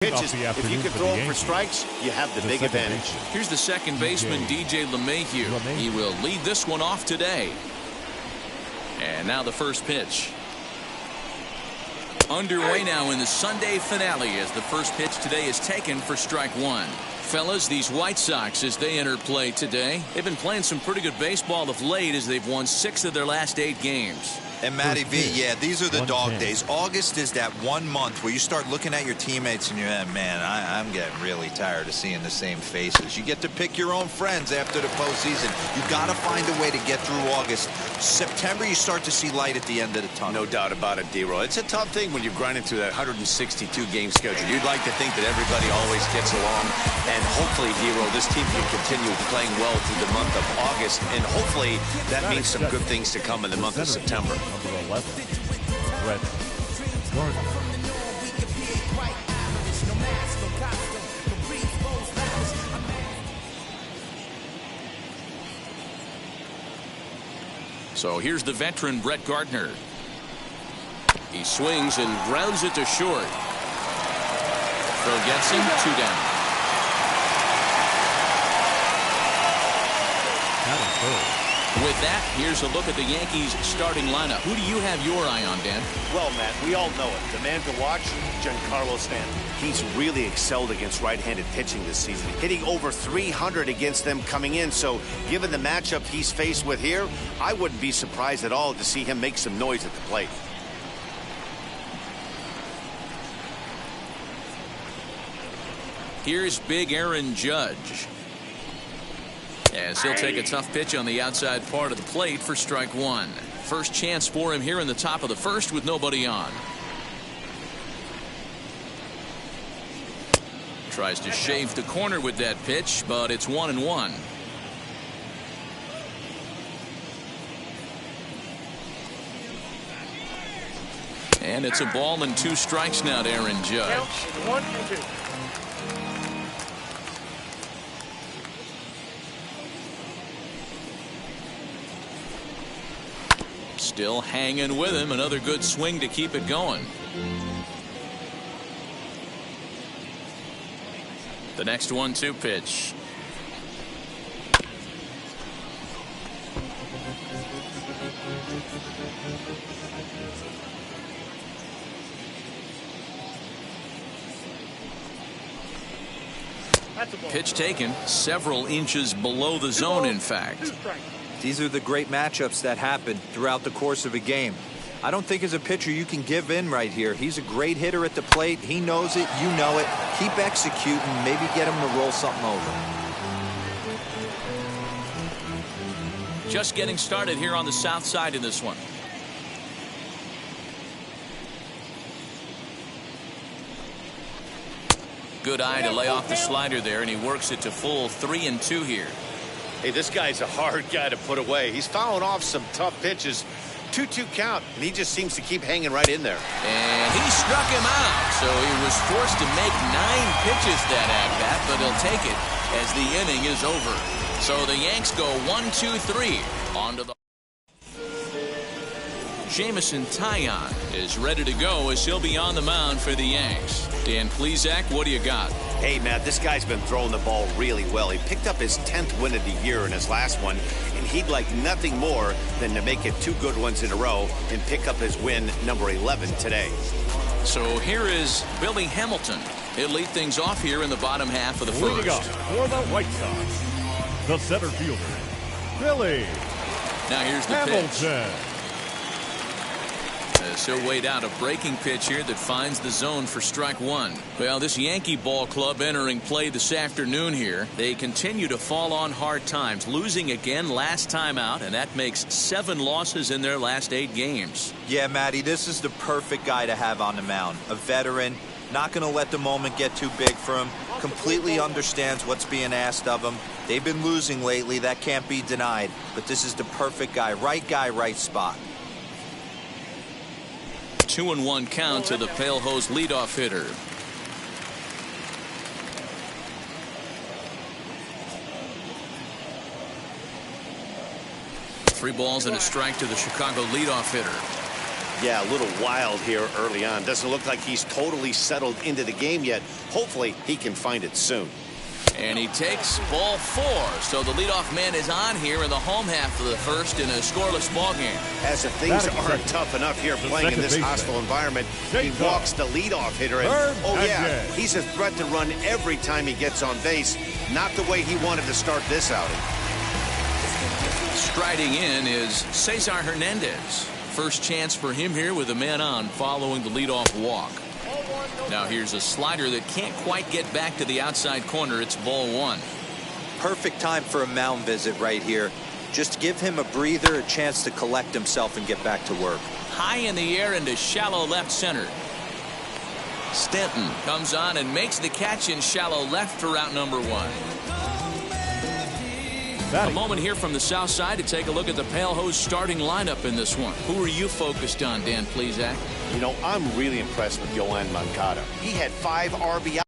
Pitches, if you can throw them for strikes, you have the big advantage. Here's the second baseman, DJ LeMahieu. He will lead this one off today. And now the first pitch. Underway now in the Sunday finale as the first pitch today is taken for strike one. Fellas, these White Sox, as they enter play today, they've been playing some pretty good baseball of late as they've won 6 of their last 8 games. And Matty V, yeah, these are the dog days. August is that 1 month where you start looking at your teammates and you're like, man, I'm getting really tired of seeing the same faces. You get to pick your own friends after the postseason. You got to find a way to get through August. September, you start to see light at the end of the tunnel. No doubt about it, D-Roll. It's a tough thing when you're grinding through that 162-game schedule. You'd like to think that everybody always gets along, and hopefully, D-Roll, this team can continue playing well through the month of August, and hopefully that means some good things to come in the month of September. Number 11, Brett Gardner. So here's the veteran Brett Gardner. He swings and grounds it to short. Throw gets him, 2 down. With that, here's a look at the Yankees starting lineup. Who do you have your eye on, Dan? Well, Matt, we all know it. The man to watch, Giancarlo Stanton. He's really excelled against right-handed pitching this season, hitting over 300 against them coming in. So given the matchup he's faced with here, I wouldn't be surprised at all to see him make some noise at the plate. Here's big Aaron Judge, as he'll take a tough pitch on the outside part of the plate for strike one. First chance for him here in the top of the first with nobody on. Tries to shave the corner with that pitch, but it's 1-1. And it's a ball and 2 strikes now to Aaron Judge. 1-2. Still hanging with him. Another good swing to keep it going. The next 1-2 pitch. Pitch taken several inches below the zone, in fact. These are the great matchups that happen throughout the course of a game. I don't think as a pitcher you can give in right here. He's a great hitter at the plate. He knows it. You know it. Keep executing. Maybe get him to roll something over. Just getting started here on the south side in this one. Good eye to lay off the slider there, and he works it to full 3-2 here. Hey, this guy's a hard guy to put away. He's fouling off some tough pitches. 2-2 count, and he just seems to keep hanging right in there. And he struck him out, so he was forced to make 9 pitches that at-bat, but he'll take it as the inning is over. So the Yanks go 1-2-3 onto the... Jamison Taillon is ready to go as he'll be on the mound for the Yanks. Dan Plesac, what do you got? Hey, Matt, this guy's been throwing the ball really well. He picked up his 10th win of the year in his last one, and he'd like nothing more than to make it 2 good ones in a row and pick up his win number 11 today. So here is Billy Hamilton. He'll lead things off here in the bottom half of the first. Leading off for the White Sox, the center fielder, Billy Now here's the Hamilton. pitch. He'll wait out a breaking pitch here that finds the zone for strike one. Well, this Yankee ball club entering play this afternoon here, they continue to fall on hard times, losing again last time out, and that makes 7 losses in their last 8 games. Yeah, Matty, this is the perfect guy to have on the mound. A veteran, not going to let the moment get too big for him, completely understands what's being asked of him. They've been losing lately, that can't be denied, but this is the perfect guy, right spot. 2-1 count to the Pale Hose leadoff hitter. Three balls and a strike to the Chicago leadoff hitter. Yeah, a little wild here early on. Doesn't look like he's totally settled into the game yet. Hopefully, he can find it soon. And he takes ball 4. So the leadoff man is on here in the home half of the first in a scoreless ball game. As if things aren't tough enough here playing in this hostile environment, he walks the leadoff hitter. And, oh, yeah, he's a threat to run every time he gets on base. Not the way he wanted to start this outing. Striding in is Cesar Hernandez. First chance for him here with a man on following the leadoff walk. Now here's a slider that can't quite get back to the outside corner. It's ball 1. Perfect time for a mound visit right here. Just give him a breather, a chance to collect himself and get back to work. High in the air into shallow left center. Stanton comes on and makes the catch in shallow left for out number 1. A moment here from the south side to take a look at the Pale Hose starting lineup in this one. Who are you focused on, Dan Plesac? You know, I'm really impressed with Yoan Moncada. He had 5 RBI.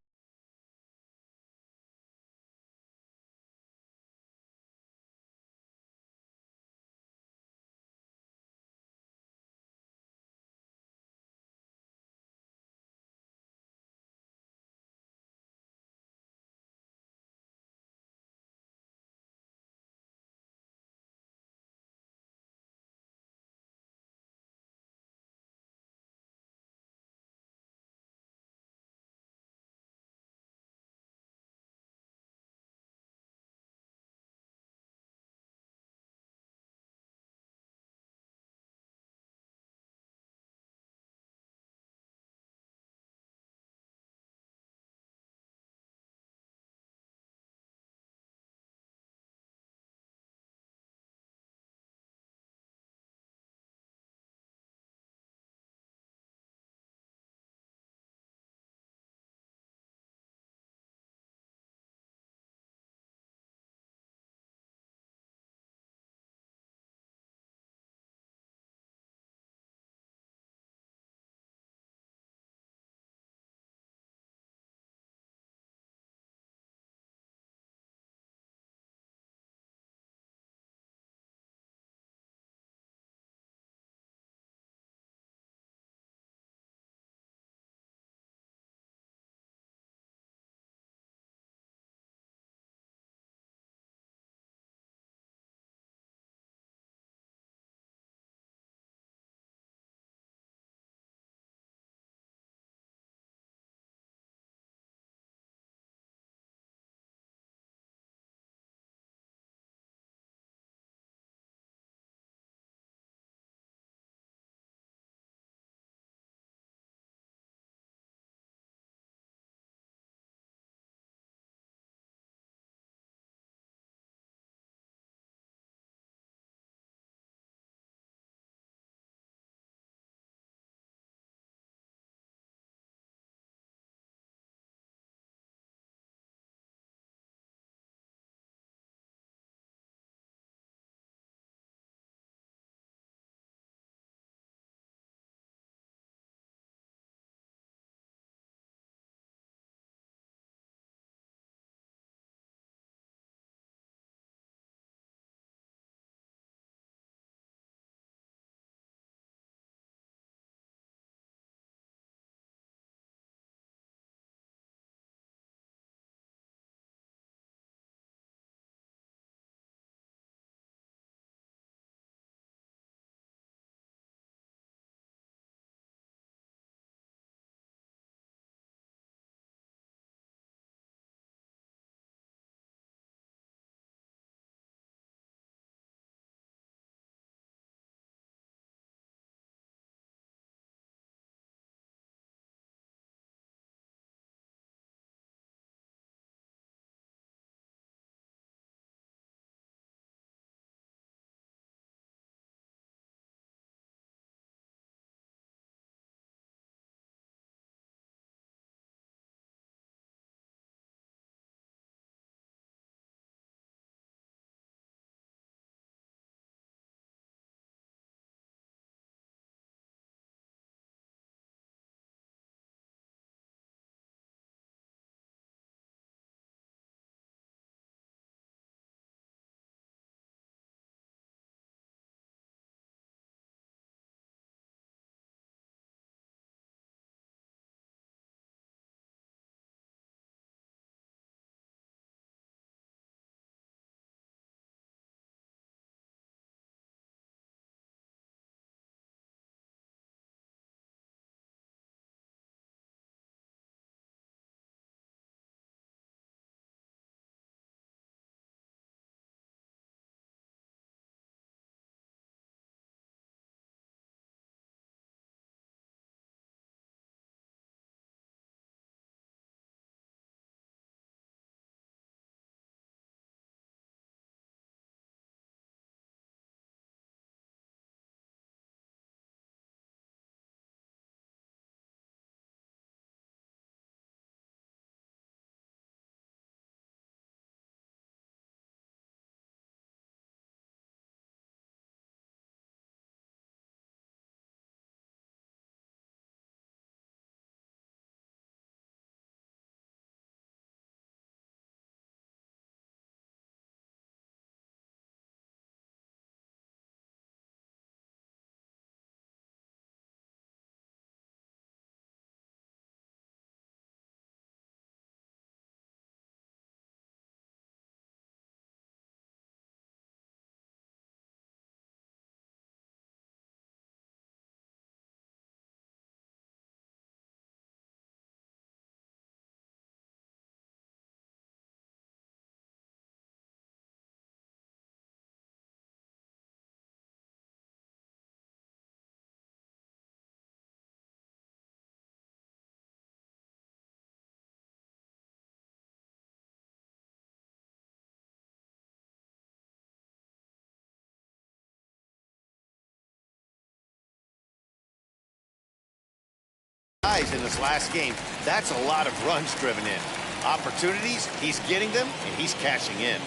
Guys in this last game, that's a lot of runs driven in. Opportunities, he's getting them, and he's cashing in.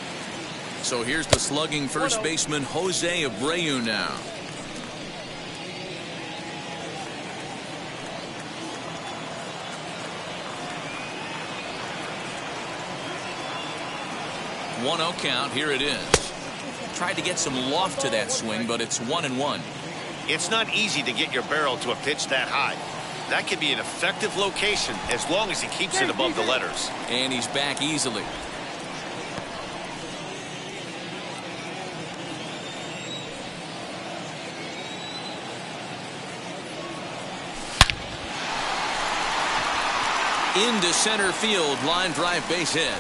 So here's the slugging first baseman Jose Abreu now. One 0 count. Here it is. Tried to get some loft to that swing, but it's 1-1. It's not easy to get your barrel to a pitch that high. That could be an effective location as long as he keeps it above the letters. And he's back easily. Into center field, line drive, base hit.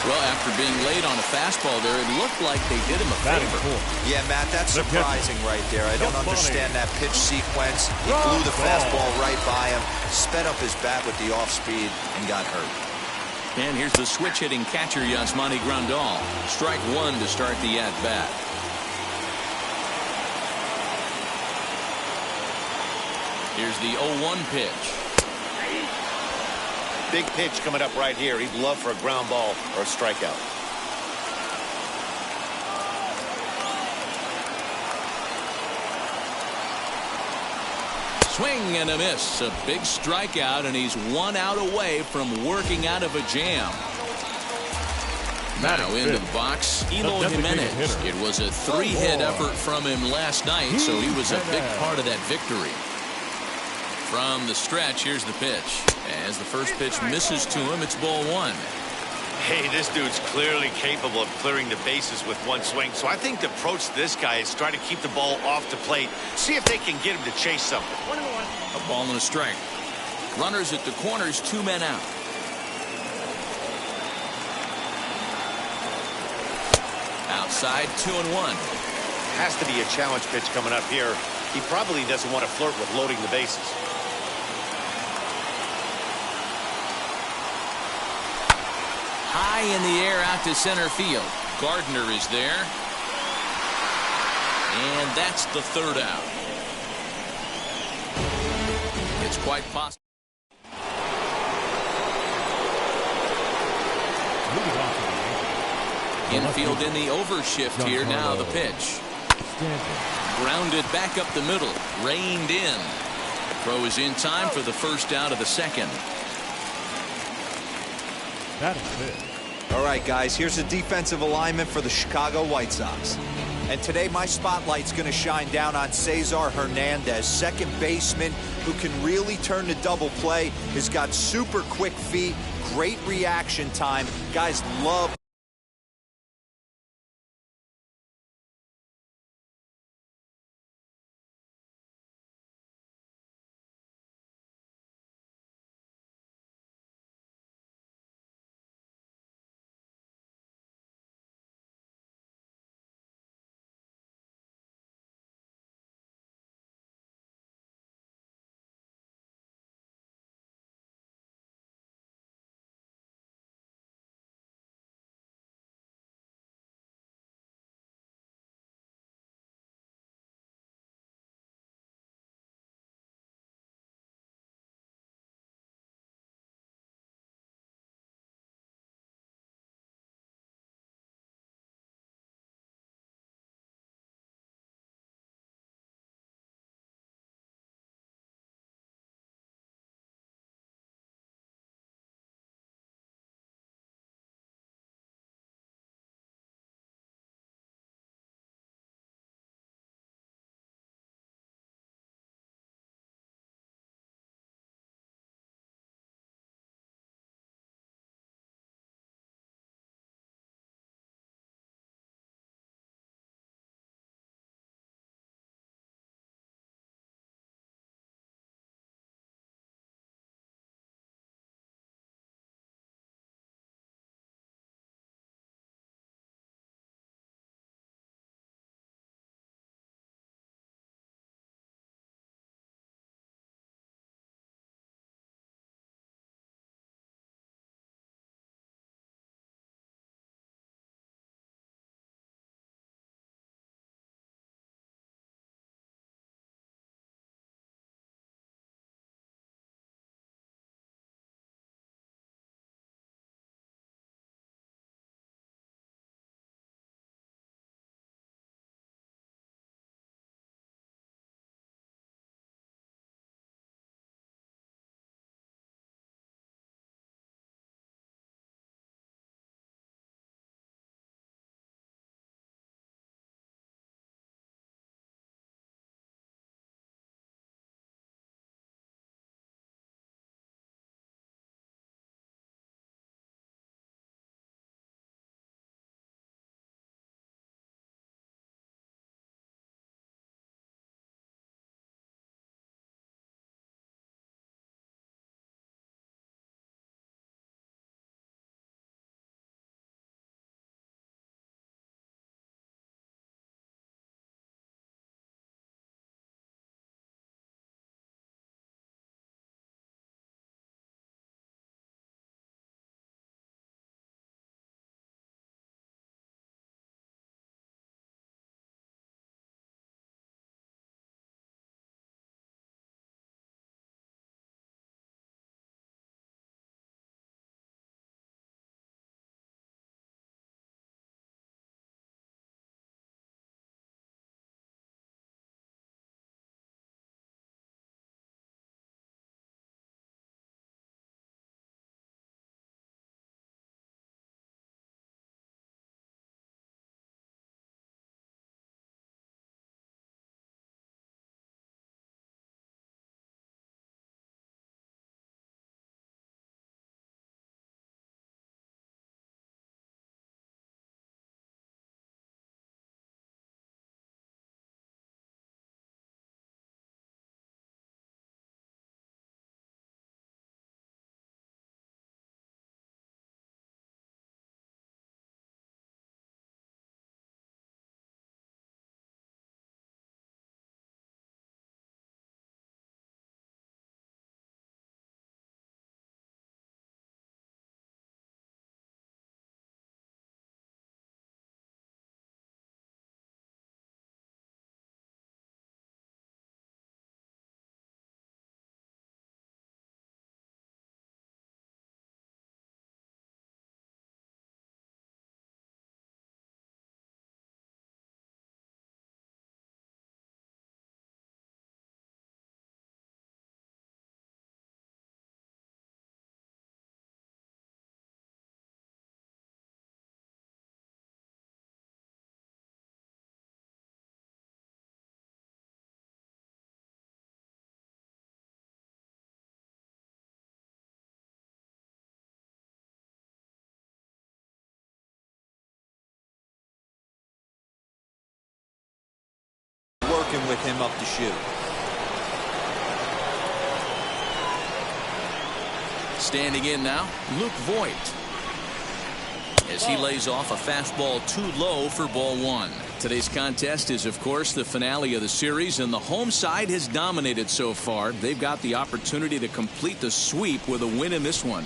Well, after being late on a fastball there, it looked like they did him a favor. Yeah, Matt, that's surprising right there. I don't understand that pitch sequence. He blew the fastball right by him, sped up his bat with the off speed, and got hurt. And here's the switch-hitting catcher, Yasmani Grandal. Strike one to start the at-bat. Here's the 0-1 pitch. Big pitch coming up right here. He'd love for a ground ball or a strikeout. Swing and a miss. A big strikeout, and he's 1 out away from working out of a jam. Now into the box, Eloy Jimenez. It was a 3-hit effort from him last night, so he was a big part of that victory. From the stretch, here's the pitch. As the first pitch misses to him, it's ball one. Hey, this dude's clearly capable of clearing the bases with one swing. So I think the approach to this guy is try to keep the ball off the plate. See if they can get him to chase something. A ball and a strike. Runners at the corners, 2 men out. Outside, 2-1. Has to be a challenge pitch coming up here. He probably doesn't want to flirt with loading the bases. High in the air out to center field. Gardner is there. And that's the third out. It's quite possible. Infield in the overshift here now. The pitch. Grounded back up the middle. Reined in. Throw is in time for the first out of the second. That is it. All right, guys, here's the defensive alignment for the Chicago White Sox. And today my spotlight's going to shine down on Cesar Hernandez, second baseman who can really turn the double play. Has got super quick feet, great reaction time. Guys love working with him up to shoot. Standing in now, Luke Voigt, as he lays off a fastball too low for ball one. Today's contest is, of course, the finale of the series, and the home side has dominated so far. They've got the opportunity to complete the sweep with a win in this one.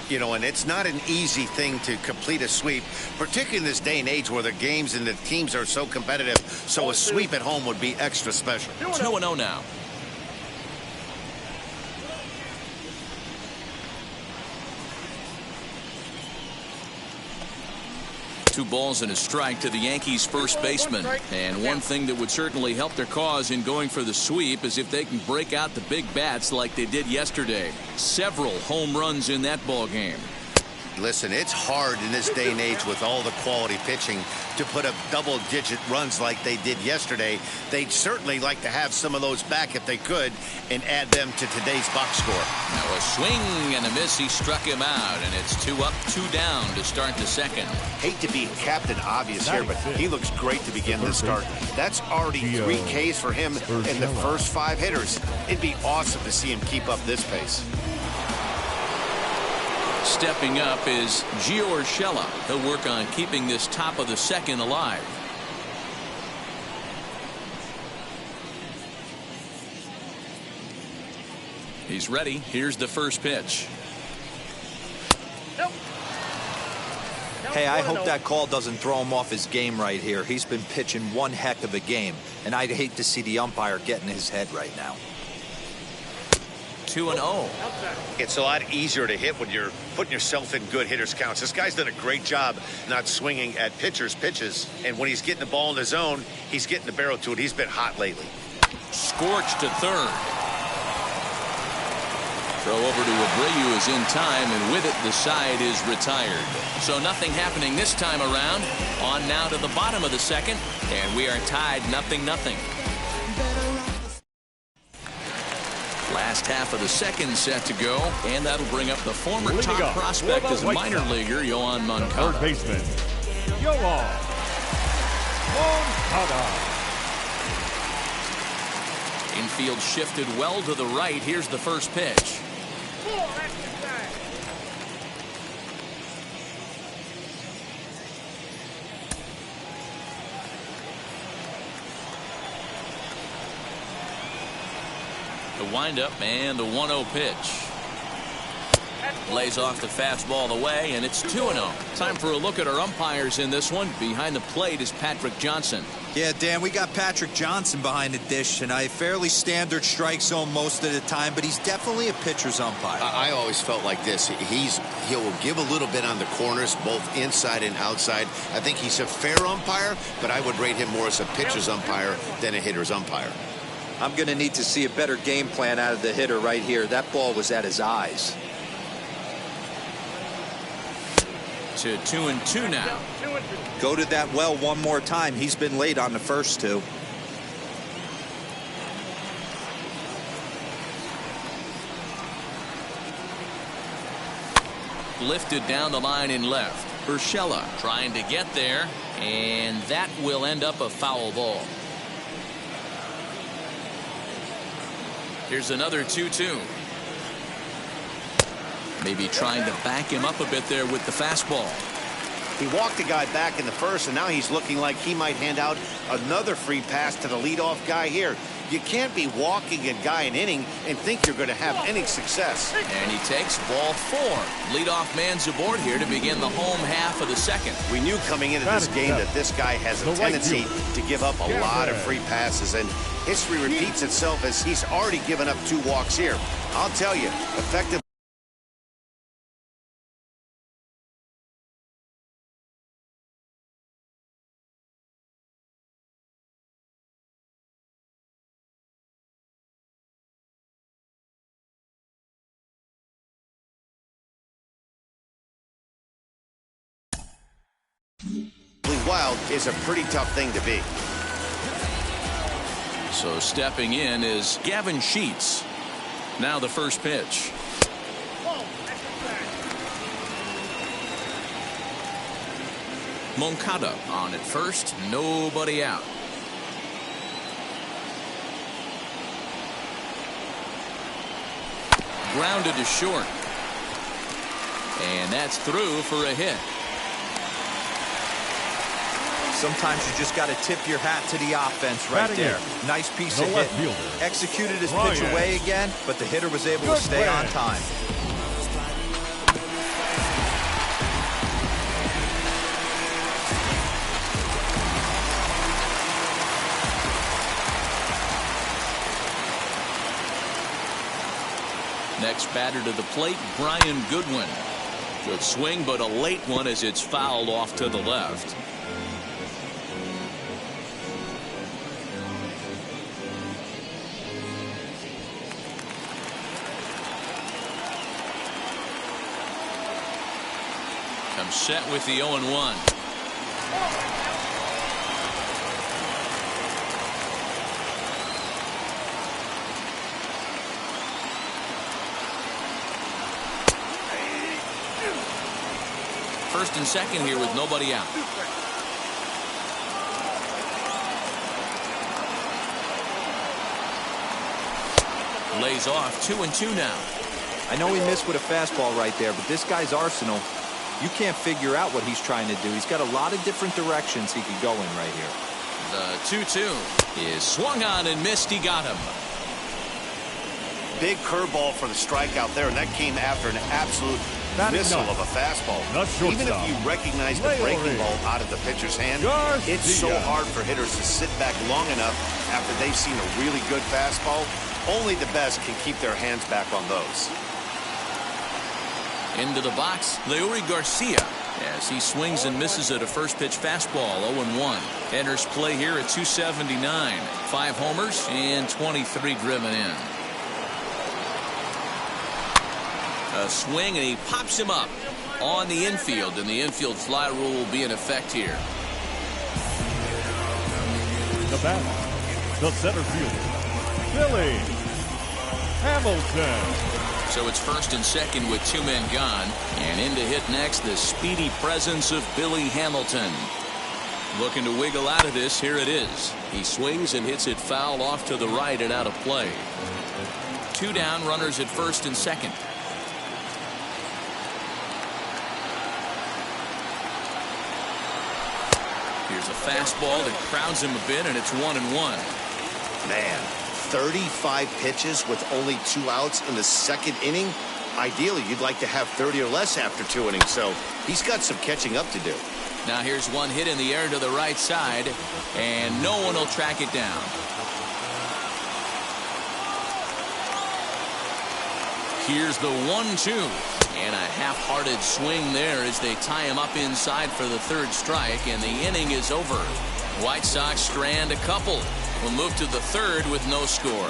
You know, and it's not an easy thing to complete a sweep, particularly in this day and age where the games and the teams are so competitive. So a sweep at home would be extra special. 2-0 now. Two balls and a strike to the Yankees first baseman. And one thing that would certainly help their cause in going for the sweep is if they can break out the big bats like they did yesterday. Several home runs in that ball game. Listen, it's hard in this day and age with all the quality pitching to put up double-digit runs like they did yesterday. They'd certainly like to have some of those back if they could and add them to today's box score. Now a swing and a miss. He struck him out, and it's 2 up, 2 down to start the second. Hate to be Captain Obvious here, but he looks great to begin the start. That's already 3 Ks for him in the first 5 hitters. It'd be awesome to see him keep up this pace. Stepping up is Gio Urshela. He'll work on keeping this top of the second alive. He's ready. Here's the first pitch. Hey, I hope that call doesn't throw him off his game right here. He's been pitching one heck of a game, and I'd hate to see the umpire get in his head right now. 2-0. It's a lot easier to hit when you're putting yourself in good hitters' counts. This guy's done a great job not swinging at pitchers' pitches. And when he's getting the ball in the zone, he's getting the barrel to it. He's been hot lately. Scorched to third. Throw over to Abreu is in time, and with it, the side is retired. So nothing happening this time around. On now to the bottom of the second, and we are tied 0-0. Last half of the second set to go, and that'll bring up the former top prospect as a minor leaguer, Yoán Moncada. Third baseman, Yoán Moncada. Infield shifted well to the right. Here's the first pitch. The windup and the 1-0 pitch. Lays off the fastball away, and it's 2-0. Time for a look at our umpires in this one. Behind the plate is Patrick Johnson. Yeah, Dan, we got Patrick Johnson behind the dish, and a fairly standard strike zone most of the time, but he's definitely a pitcher's umpire. I always felt like this. He'll give a little bit on the corners, both inside and outside. I think he's a fair umpire, but I would rate him more as a pitcher's umpire than a hitter's umpire. I'm going to need to see a better game plan out of the hitter right here. That ball was at his eyes. To 2-2 now. Go to that well one more time. He's been late on the first two. Lifted down the line in left. Urshela trying to get there, and that will end up a foul ball. Here's another 2-2. Maybe trying to back him up a bit there with the fastball. He walked the guy back in the first, and now he's looking like he might hand out another free pass to the leadoff guy here. You can't be walking a guy an inning and think you're going to have any success. And he takes ball 4. Leadoff man's aboard here to begin the home half of the second. We knew coming into this game that this guy has a tendency to give up a lot of free passes, and history repeats itself as he's already given up 2 walks here. I'll tell you, effective. Wild is a pretty tough thing to be. So stepping in is Gavin Sheets. Now the first pitch. Moncada on at first, nobody out. grounded to short. And that's through for a hit. Sometimes you just got to tip your hat to the offense right there. Nice piece of hit. Executed his pitch away again, but the hitter was able to stay on time. Next batter to the plate, Brian Goodwin. Good swing, but a late one as it's fouled off to the left. Comes set with the 0-1. First and second here with nobody out. Lays off 2-2 now. I know he missed with a fastball right there, but this guy's arsenal, you can't figure out what he's trying to do. He's got a lot of different directions he could go in right here. The 2-2 is swung on and missed. He got him. Big curveball for the strikeout there, and that came after an absolute missile of a fastball. Even if you recognize the breaking ball out of the pitcher's hand, it's so hard for hitters to sit back long enough after they've seen a really good fastball. Only the best can keep their hands back on those. Into the box, Leury Garcia, as he swings and misses at a first pitch fastball. 0-1. Enters play here at 279. 5 homers and 23 driven in. A swing, and he pops him up on the infield, and the infield fly rule will be in effect here. The batter, the center fielder, Billy Hamilton. So it's first and second with 2 men gone, and in to hit next, the speedy presence of Billy Hamilton. Looking to wiggle out of this. Here it is. He swings and hits it foul off to the right and out of play. 2 down, runners at first and second. Here's a fastball that crowds him a bit, and it's 1-1. Man, 35 pitches with only 2 outs in the second inning. Ideally, you'd like to have 30 or less after 2 innings, so he's got some catching up to do. Now here's one hit in the air to the right side, and no one will track it down. Here's the 1-2. And a half-hearted swing there as they tie him up inside for the 3rd strike, and the inning is over. White Sox strand a couple. Will move to the 3rd with no score.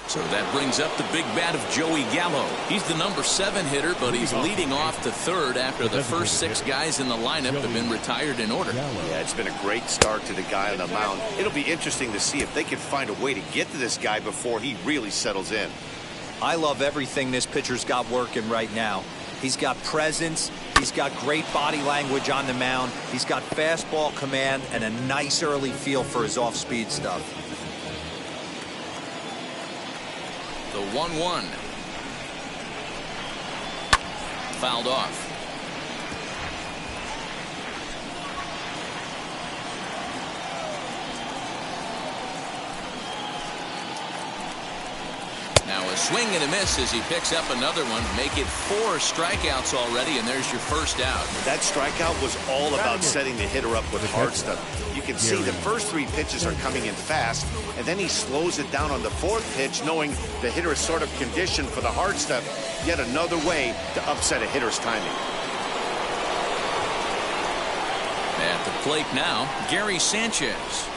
So that brings up the big bat of Joey Gallo. He's the number 7 hitter, but he's leading off to 3rd after the first 6 guys in the lineup have been retired in order. Yeah, it's been a great start to the guy on the mound. It'll be interesting to see if they can find a way to get to this guy before he really settles in. I love everything this pitcher's got working right now. He's got presence. He's got great body language on the mound. He's got fastball command and a nice early feel for his off-speed stuff. The 1-1. Fouled off. Now a swing and a miss as he picks up another one. Make it 4 strikeouts already, and there's your first out. That strikeout was all about setting the hitter up with hard stuff. You can see the first 3 pitches are coming in fast, and then he slows it down on the 4th pitch, knowing the hitter is sort of conditioned for the hard stuff. Yet another way to upset a hitter's timing. At the plate now, Gary Sanchez.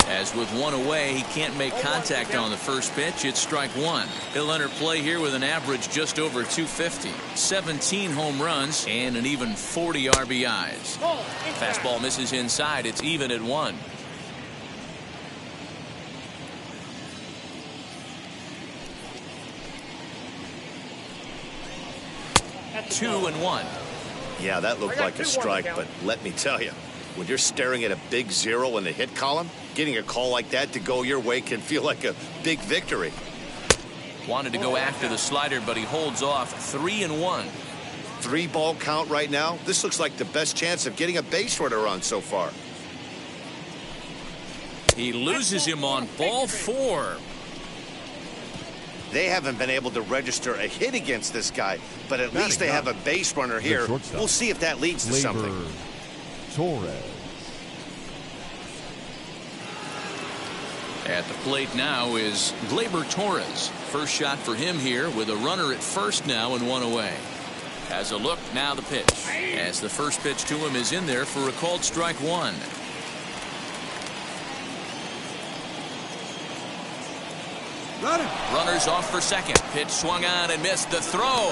As with 1 away, he can't make contact on the first pitch. It's strike 1. He'll enter play here with an average just over 250, 17 home runs, and an even 40 RBIs. Fastball misses inside. It's even at 1. Two and 1. Yeah, that looked like a strike, but let me tell you, when you're staring at a big 0 in the hit column, getting a call like that to go your way can feel like a big victory. Wanted to go after the slider, but he holds off. 3-1. 3-ball count right now. This looks like the best chance of getting a base runner on so far. He loses him on ball 4. They haven't been able to register a hit against this guy, but at least they have a base runner here. We'll see if that leads to something. Torres. At the plate now is Gleyber Torres. First shot for him here with a runner at first now and 1 away. Has a look, now the pitch. As the first pitch to him is in there for a called strike 1. Runners off for second. Pitch swung on and missed. The throw.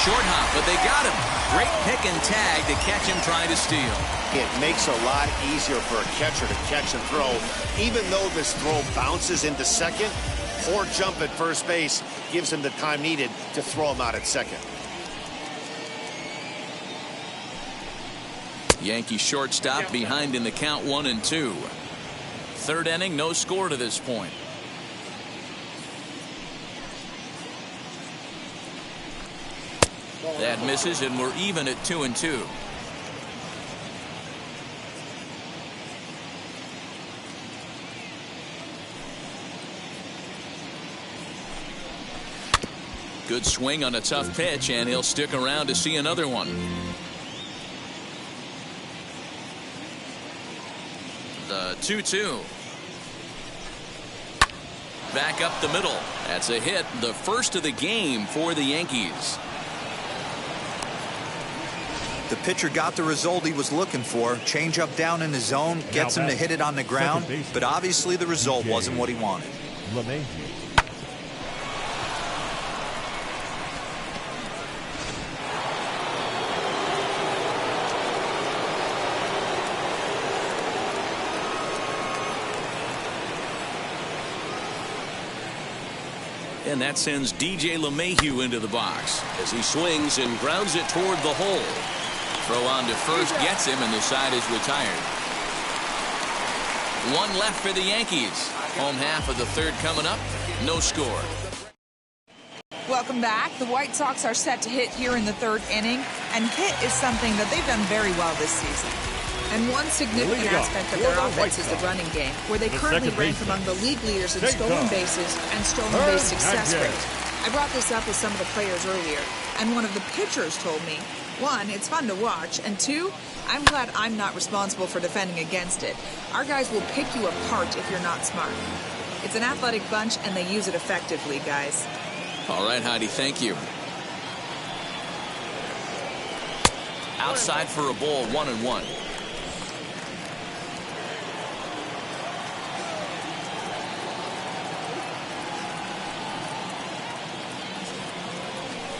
Short hop, but they got him. Great pick and tag to catch him trying to steal. It makes a lot easier for a catcher to catch and throw. Even though this throw bounces into second, poor jump at first base gives him the time needed to throw him out at second. Yankee shortstop behind in the count 1-2. Third inning, no score to this point. That misses, and we're even at 2-2. Good swing on a tough pitch, and he'll stick around to see another one. The 2-2. Back up the middle. That's a hit, the first of the game for the Yankees. The pitcher got the result he was looking for. Change up down in the zone, gets him to hit it on the ground, but obviously the result wasn't what he wanted. And that sends DJ LeMahieu into the box as he swings and grounds it toward the hole. Throw on to first gets him, and the side is retired. One left for the Yankees. Home half of the third coming up. No score. Welcome back. The White Sox are set to hit here in the third inning, and hit is something that they've done very well this season. And one significant aspect of their offense is the running game, where they currently rank among the league leaders in stolen bases and stolen base success rate. I brought this up with some of the players earlier, and one of the pitchers told me, 1, it's fun to watch, and 2, I'm glad I'm not responsible for defending against it. Our guys will pick you apart if you're not smart. It's an athletic bunch, and they use it effectively, guys. All right, Heidi, thank you. Outside for a ball, 1-1.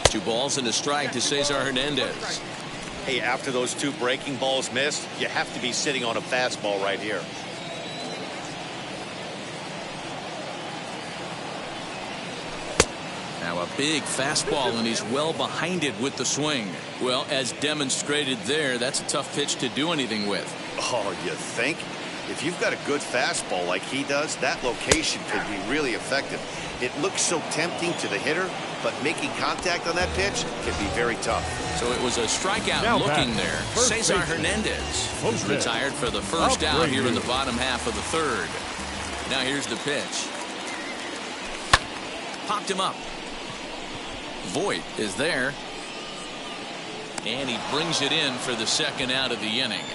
Two balls and a strike to Cesar Hernandez. Hey, after those 2 breaking balls missed, you have to be sitting on a fastball right here. Now a big fastball, and he's well behind it with the swing. Well, as demonstrated there, that's a tough pitch to do anything with. Oh, you think? If you've got a good fastball like he does, that location could be really effective. It looks so tempting to the hitter, but making contact on that pitch can be very tough. So it was a strikeout looking there. Cesar Hernandez, who's retired for the first out here in the bottom half of the third. Now here's the pitch. Popped him up. Voit is there. And he brings it in for the second out of the inning.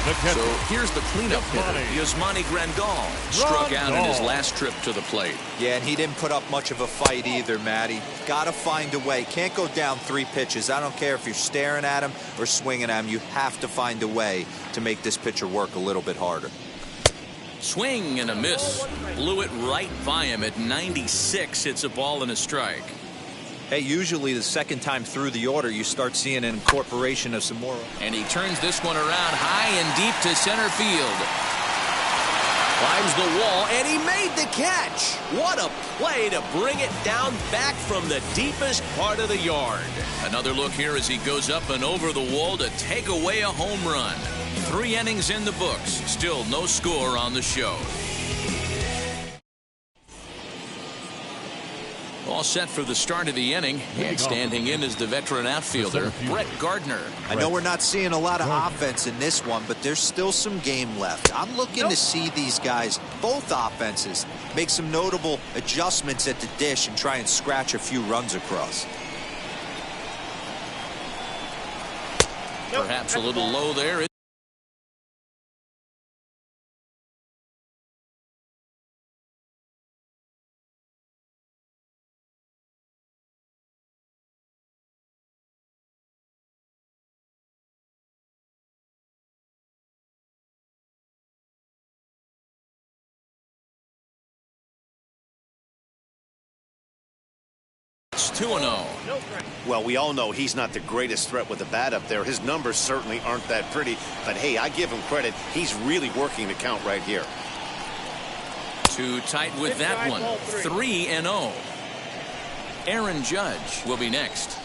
So here's the cleanup hitter. Yasmani Grandal struck out in his last trip to the plate. Yeah, and he didn't put up much of a fight either, Matty. Got to find a way. Can't go down 3 pitches. I don't care if you're staring at him or swinging at him. You have to find a way to make this pitcher work a little bit harder. Swing and a miss. Blew it right by him at 96. It's a ball and a strike. Hey, usually the second time through the order, you start seeing an incorporation of some more. And he turns this one around high and deep to center field. Finds the wall, and he made the catch. What a play to bring it down back from the deepest part of the yard. Another look here as he goes up and over the wall to take away a home run. 3 innings in the books. Still no score on the show. All set for the start of the inning, and standing in is the veteran outfielder, Brett Gardner. I know we're not seeing a lot of offense in this one, but there's still some game left. I'm looking to see these guys, both offenses, make some notable adjustments at the dish and try and scratch a few runs across. Perhaps a little low there. It's 2-0. Well, we all know he's not the greatest threat with the bat up there. His numbers certainly aren't that pretty. But, hey, I give him credit. He's really working the count right here. Too tight with that one. 3-0. Aaron Judge will be next.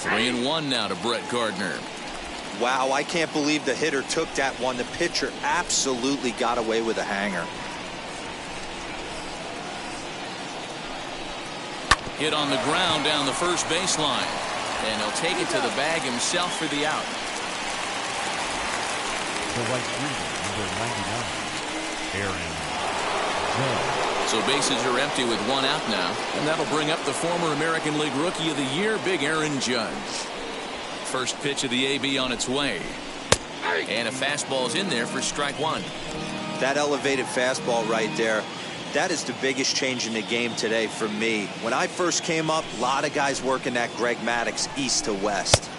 3-1 now to Brett Gardner. Wow, I can't believe the hitter took that one. The pitcher absolutely got away with a hanger. Hit on the ground down the first baseline. And he'll take it to the bag himself for the out. The right fielder, number 99, Aaron Judge. So bases are empty with 1 out now. And that'll bring up the former American League Rookie of the Year, Big Aaron Judge. First pitch of the AB on its way. And a fastball's in there for strike 1. That elevated fastball right there, that is the biggest change in the game today for me. When I first came up, a lot of guys working that Greg Maddux east to west.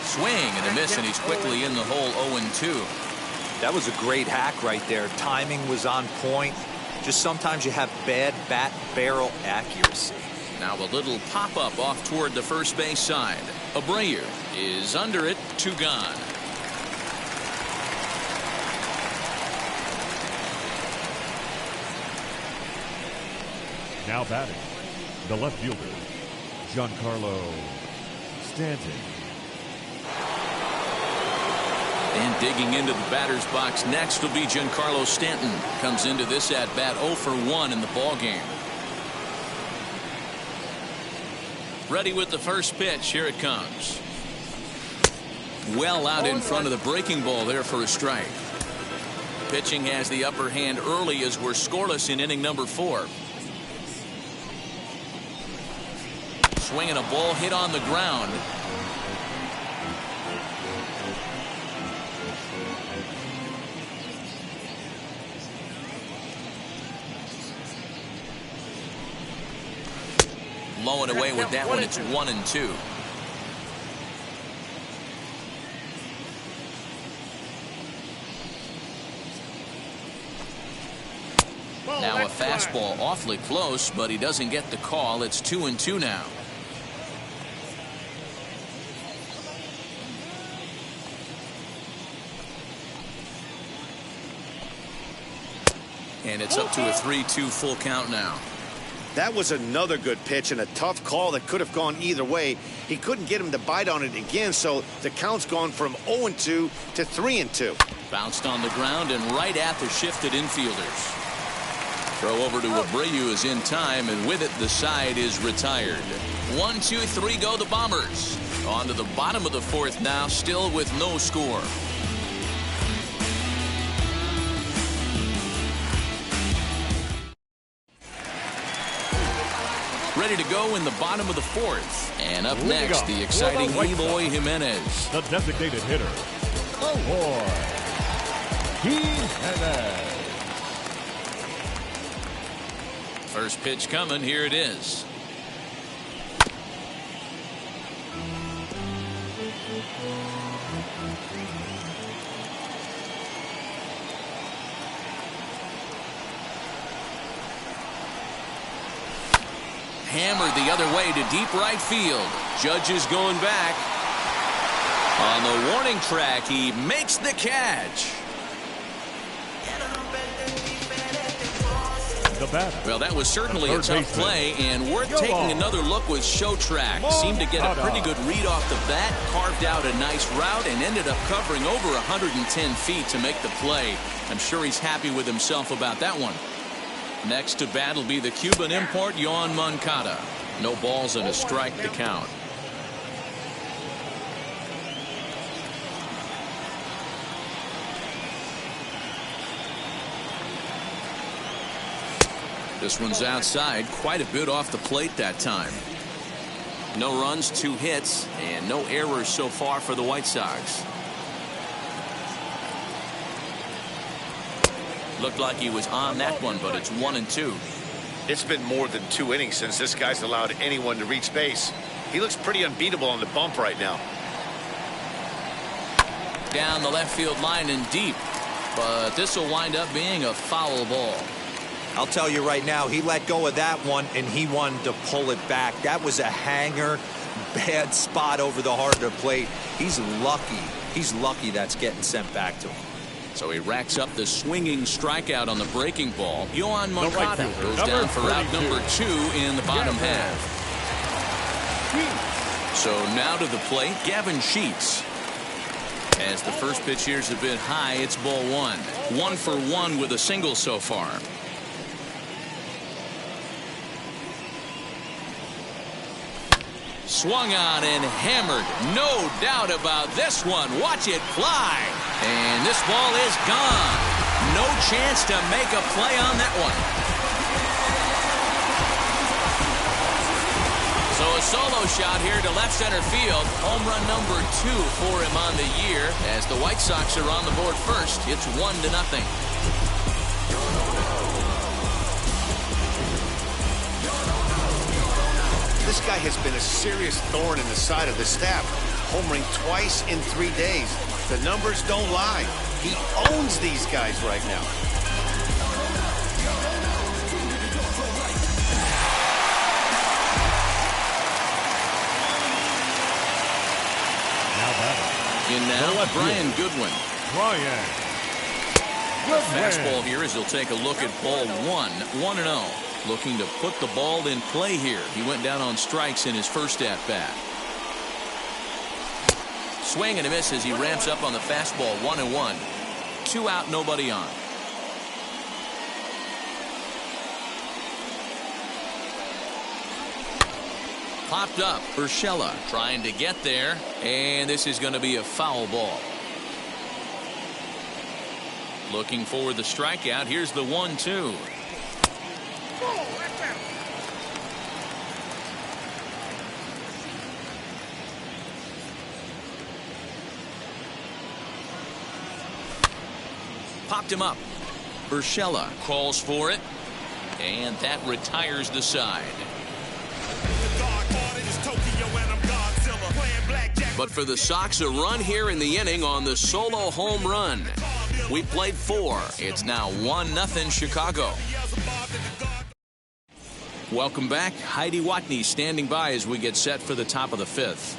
Swing and a miss, and he's quickly in the hole 0-2. That was a great hack right there. Timing was on point. Just sometimes you have bad bat barrel accuracy. Now a little pop-up off toward the first base side. Abreu is under it, 2 gone. Now batting, the left fielder, Giancarlo Stanton. And digging into the batter's box next will be Giancarlo Stanton. Comes into this at bat 0 for 1 in the ball game. Ready with the first pitch. Here it comes. Well out in front of the breaking ball there for a strike. Pitching has the upper hand early as we're scoreless in inning number 4. Swinging a ball hit on the ground. Low and away with that one. It's 1-2. Now a fastball awfully close, but he doesn't get the call. It's 2-2 now. And it's up to a 3-2 full count now. That was another good pitch and a tough call that could have gone either way. He couldn't get him to bite on it again, so the count's gone from 0-2 to 3-2. Bounced on the ground and right at the shifted infielders. Throw over to Abreu is in time, and with it the side is retired. 1, 2, 3 go the Bombers. On to the bottom of the 4th now, still with no score. Ready to go in the bottom of the 4th. And up next, the exciting Eloy Jimenez. The designated hitter, Eloy Jimenez. First pitch coming. Here it is. Hammered the other way to deep right field. Judge is going back. On the warning track, he makes the catch. The batter. Well, that was certainly a tough play, and worth taking another look with Show Track. Seemed to get a pretty good read off the bat, carved out a nice route, and ended up covering over 110 feet to make the play. I'm sure he's happy with himself about that one. Next to bat will be the Cuban import, Yoan Moncada. No balls and a strike to count. This one's outside, quite a bit off the plate that time. No runs, 2 hits, and no errors so far for the White Sox. Looked like he was on that one, but it's 1-2. It's been more than 2 innings since this guy's allowed anyone to reach base. He looks pretty unbeatable on the bump right now. Down the left field line and deep, but this will wind up being a foul ball. I'll tell you right now, he let go of that one, and he wanted to pull it back. That was a hanger, bad spot over the heart of the plate. He's lucky. He's lucky that's getting sent back to him. So he racks up the swinging strikeout on the breaking ball. Yoan Moncada goes down for out number 2 in the bottom half. So now to the plate, Gavin Sheets. As the first pitch here's a bit high, it's ball 1. 1 for 1 with a single so far. Swung on and hammered. No doubt about this one. Watch it fly. And this ball is gone. No chance to make a play on that one. So a solo shot here to left center field. Home run number 2 for him on the year. As the White Sox are on the board first, it's 1-0. This guy has been a serious thorn in the side of the staff. Homering twice in 3 days. The numbers don't lie. He owns these guys right now. In now, Brian Goodwin. Fastball here as he'll take a look at ball 1. 1-0. Looking to put the ball in play here. He went down on strikes in his first at-bat. Swing and a miss as he ramps up on the fastball. 1-1. 2 out, nobody on. Popped up. Urshela trying to get there. And this is going to be a foul ball. Looking for the strikeout. Here's the 1-2. Popped him up. Urshela calls for it, and that retires the side. But for the Sox, a run here in the inning on the solo home run. We played 4. It's now 1-0 Chicago. Welcome back. Heidi Watney standing by as we get set for the top of the 5th.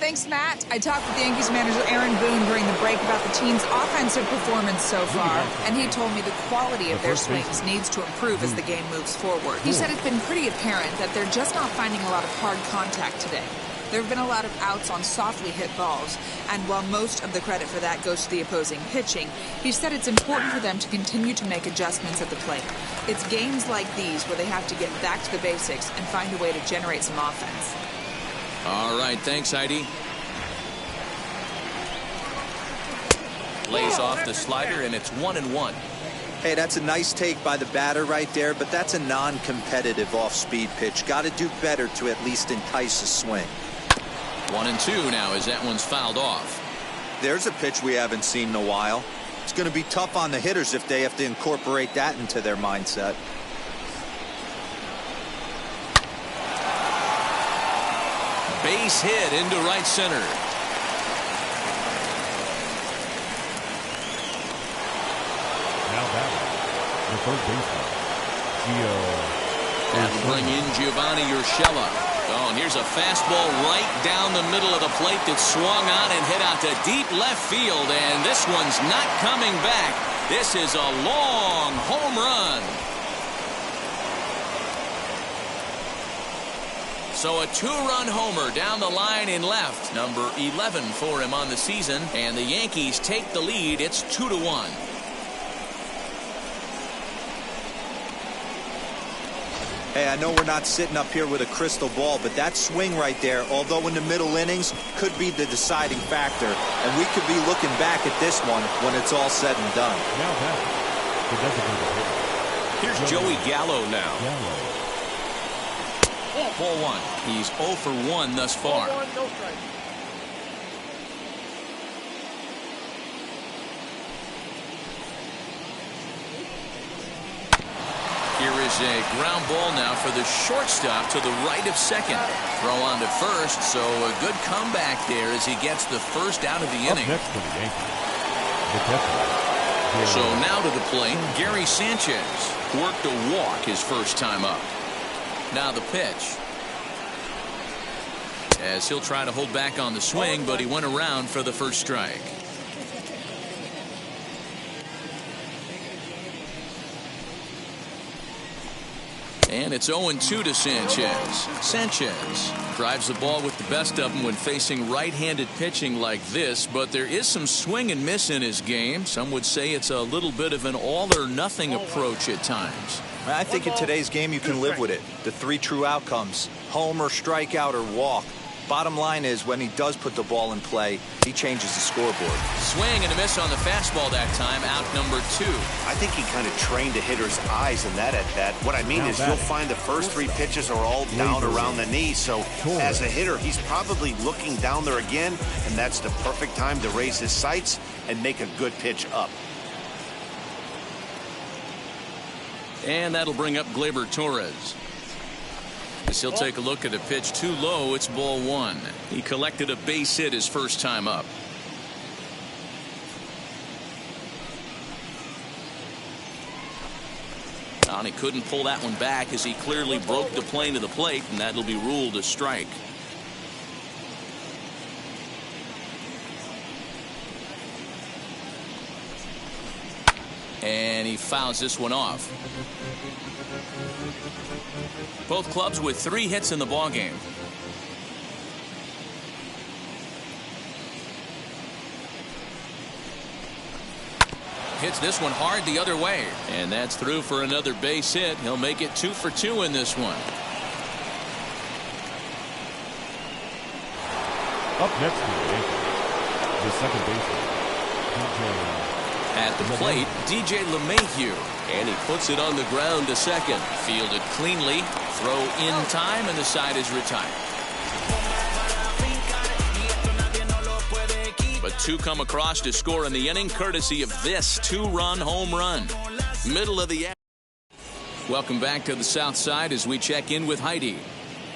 Thanks, Matt. I talked with Yankees manager Aaron Boone during the break about the team's offensive performance so far, and he told me the quality of their swings needs to improve as the game moves forward. He said it's been pretty apparent that they're just not finding a lot of hard contact today. There have been a lot of outs on softly hit balls, and while most of the credit for that goes to the opposing pitching, he said it's important for them to continue to make adjustments at the plate. It's games like these where they have to get back to the basics and find a way to generate some offense. All right, thanks, Heidi. Lays off the slider, and it's 1-1. Hey, that's a nice take by the batter right there, but that's a non-competitive off-speed pitch. Got to do better to at least entice a swing. 1-2 now as that one's fouled off. There's a pitch we haven't seen in a while. It's going to be tough on the hitters if they have to incorporate that into their mindset. Base hit into right center. Now batting, the third baseman, Gio. That'll bring in Giovanni Urshela. Oh, and here's a fastball right down the middle of the plate that swung on and hit out to deep left field, and this one's not coming back. This is a long home run. So a two-run homer down the line in left, number 11 for him on the season, and the Yankees take the lead. It's 2-1. Hey, I know we're not sitting up here with a crystal ball, but that swing right there, although in the middle innings, could be the deciding factor. And we could be looking back at this one when it's all said and done. Now here's Joey Gallo now. Ball one. He's 0 for 1 thus far. Here is a ground ball now for the shortstop to the right of second. Throw on to first, so a good comeback there as he gets the first out of the inning. Next for the Yankees. So now to the plate, Gary Sanchez worked a walk his first time up. Now the pitch. As he'll try to hold back on the swing, but he went around for the first strike. And it's 0-2 to Sanchez. Sanchez drives the ball with the best of them when facing right-handed pitching like this, but there is some swing and miss in his game. Some would say it's a little bit of an all-or-nothing approach at times. I think in today's game you can live with it. The 3 true outcomes: homer, strikeout, or walk. Bottom line is, when he does put the ball in play, he changes the scoreboard. Swing and a miss on the fastball that time, out number 2. I think he kind of trained a hitter's eyes in that at-bat. What I mean is you'll find the first 3 pitches are all down around the knee. So as a hitter, he's probably looking down there again, and that's the perfect time to raise his sights and make a good pitch up. And that'll bring up Gleyber Torres. As he'll take a look at a pitch too low, it's ball 1. He collected a base hit his first time up. And he couldn't pull that one back as he clearly broke the plane of the plate, and that'll be ruled a strike. And he fouls this one off. Both clubs with 3 hits in the ballgame. Hits this one hard the other way. And that's through for another base hit. He'll make it 2 for 2 in this one. Up next to the second baseman. At the plate, DJ LeMahieu, and he puts it on the ground to second. Fielded cleanly, throw in time, and the side is retired. But 2 come across to score in the inning, courtesy of this 2-run home run. Middle of the action. Welcome back to the South Side as we check in with Heidi.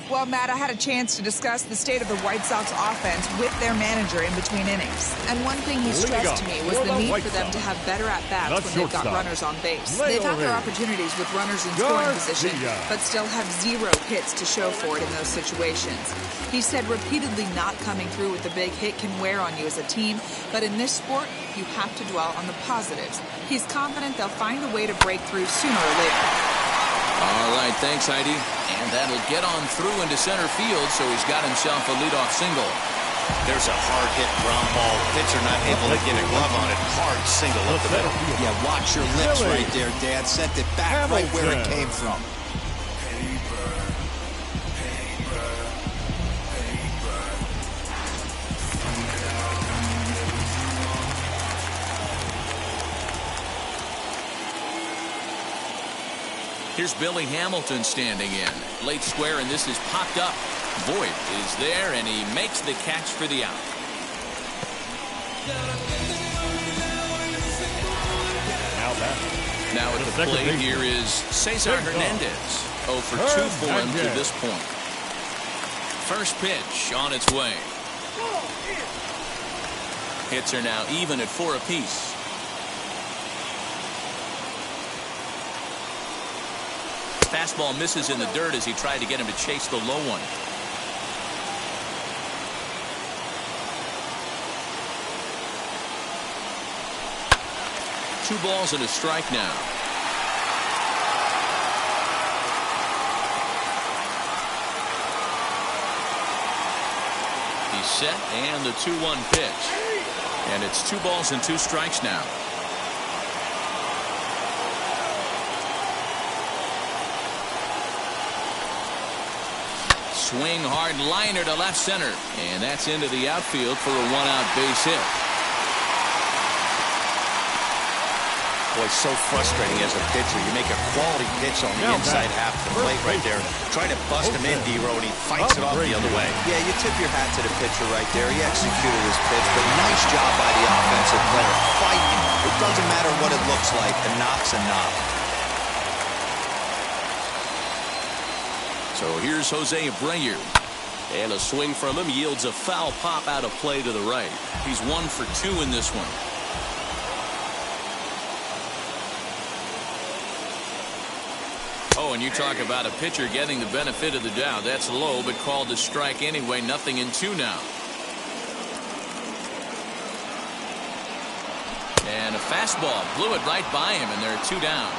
Well, Matt, I had a chance to discuss the state of the White Sox offense with their manager in between innings. And one thing he stressed to me was the need for them to have better at-bats when they've got runners on base. They've had their opportunities with runners in scoring position, but still have 0 hits to show for it in those situations. He said repeatedly not coming through with a big hit can wear on you as a team, but in this sport, you have to dwell on the positives. He's confident they'll find a way to break through sooner or later. All right, thanks, Heidi. And that'll get on through into center field, so he's got himself a leadoff single. There's a hard-hit ground ball. Pitcher not able to get a glove on it. Hard single up the middle. Yeah, watch your lips right there, Dad. Sent it back right where it came from. Here's Billy Hamilton standing in. Late square, and this is popped up. Voit is there, and he makes the catch for the out. Now at the plate here is Cesar Hernandez. 0 for 2 for him to this point. First pitch on its way. Hits are now even at 4 apiece. Fastball misses in the dirt as he tried to get him to chase the low one. 2 balls and a strike now. He's set, and the 2-1 pitch. And it's 2 balls and 2 strikes now. Swing hard liner to left center. And that's into the outfield for a 1-out base hit. Boy, so frustrating as a pitcher. You make a quality pitch on the inside half of the plate right there. Try to bust him in, D-Row, and he fights it off the other way. Yeah, you tip your hat to the pitcher right there. He executed his pitch, but nice job by the offensive player. Fighting. It doesn't matter what it looks like. A knock's a knock. So here's Jose Abreu. And a swing from him yields a foul pop out of play to the right. He's 1 for 2 in this one. Oh, and you talk about a pitcher getting the benefit of the doubt. That's low, but called a strike anyway. 0-2 now. And a fastball blew it right by him, and they're 2 down.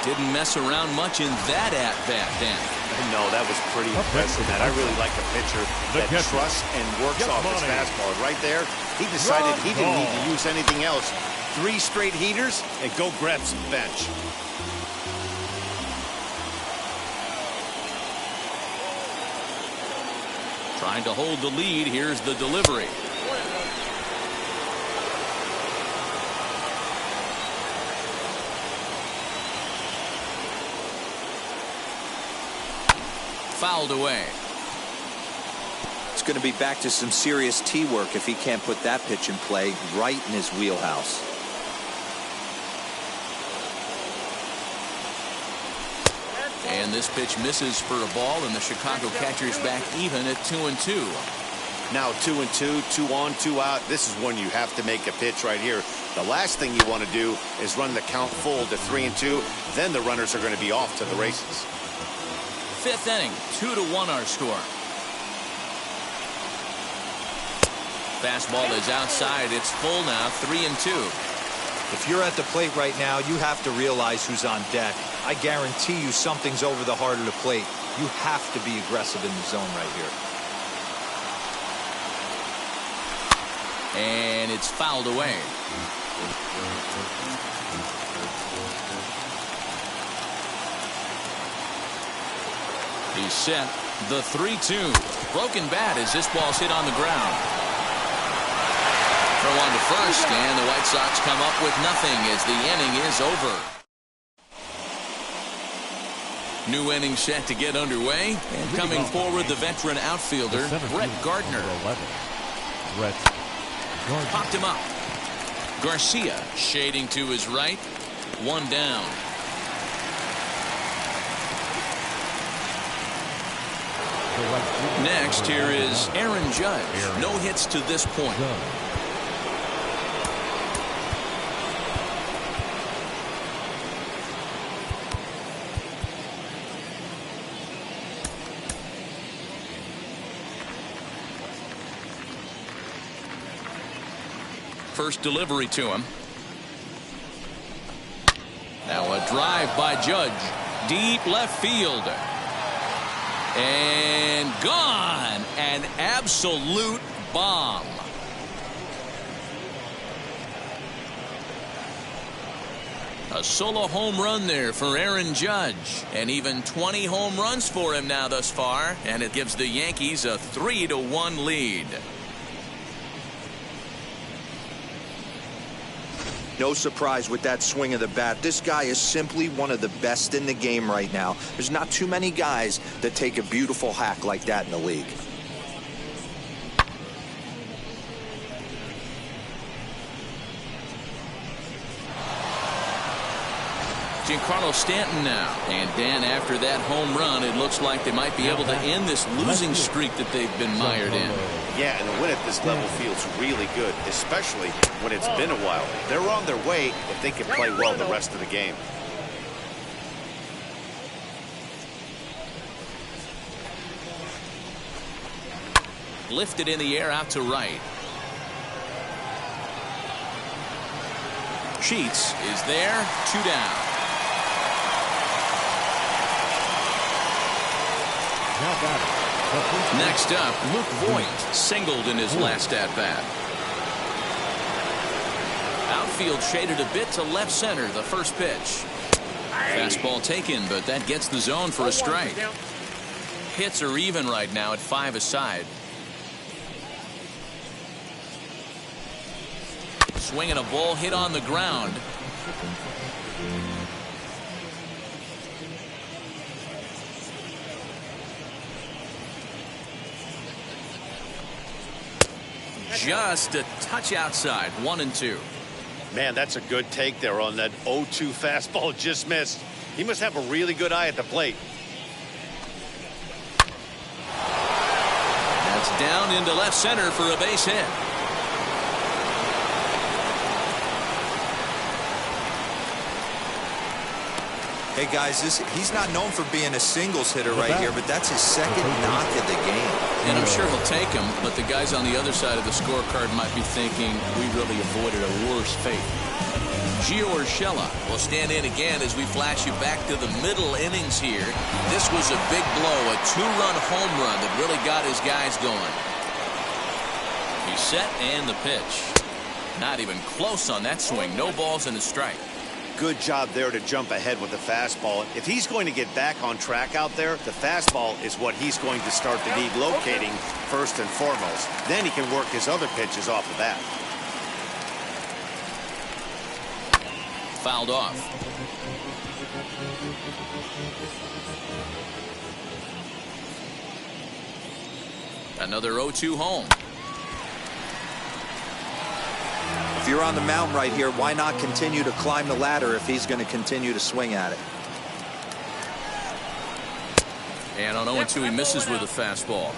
Didn't mess around much in that at-bat, Dan. No, that was pretty impressive, man. I really like a pitcher that trusts and works off his fastball. Right there, he decided he didn't need to use anything else. 3 straight heaters, and go grab some bench. Trying to hold the lead. Here's the delivery. Fouled away. It's going to be back to some serious tee work if he can't put that pitch in play right in his wheelhouse. And this pitch misses for a ball, and the Chicago catcher's back even at 2-2. Now 2-2, 2 on, 2 out. This is when you have to make a pitch right here. The last thing you want to do is run the count full to 3-2. Then the runners are going to be off to the races. 5th inning, 2-1 our score. Fastball is outside. It's full now, 3-2. If you're at the plate right now, you have to realize who's on deck. I guarantee you something's over the heart of the plate. You have to be aggressive in the zone right here. And it's fouled away. He's set. The 3-2. Broken bat as this ball's hit on the ground. Throw on to first, and the White Sox come up with nothing as the inning is over. New inning set to get underway, and coming forward the veteran outfielder, Brett Gardner. Popped him up. Garcia shading to his right. 1 down. Next, here is Aaron Judge. No hits to this point. First delivery to him. Now a drive by Judge. Deep left field. And gone. An absolute bomb. A solo home run there for Aaron Judge. And even 20 home runs for him now thus far. And it gives the Yankees a 3-1 lead. No surprise with that swing of the bat. This guy is simply one of the best in the game right now. There's not too many guys that take a beautiful hack like that in the league. Giancarlo Stanton now. And Dan, after that home run, it looks like they might be able to end this losing streak that they've been mired in. Yeah, and a win at this level feels really good, especially when it's been a while. They're on their way if they can play well the rest of the game. Lifted in the air out to right. Sheets is there, 2 down. Next up, Luke Voigt singled in his last at-bat. Outfield shaded a bit to left center, the first pitch. Fastball taken, but that gets the zone for a strike. Hits are even right now at 5 aside. Swinging a ball hit on the ground. Just a touch outside, 1-2. Man, that's a good take there on that 0-2 fastball just missed. He must have a really good eye at the plate. That's down into left center for a base hit. Hey guys, he's not known for being a singles hitter right here, but that's his second knock of the game. And I'm sure he'll take him, but the guys on the other side of the scorecard might be thinking we really avoided a worse fate. Gio Urshela will stand in again as we flash you back to the middle innings here. This was a big blow, a 2-run home run that really got his guys going. He's set and the pitch. Not even close on that swing. No balls and a strike. Good job there to jump ahead with the fastball. If he's going to get back on track out there, the fastball is what he's going to start to need locating first and foremost. Then he can work his other pitches off the bat. Fouled off. Another 0-2 home. If you're on the mound right here, why not continue to climb the ladder if he's going to continue to swing at it? And on 0-2 he misses with a fastball.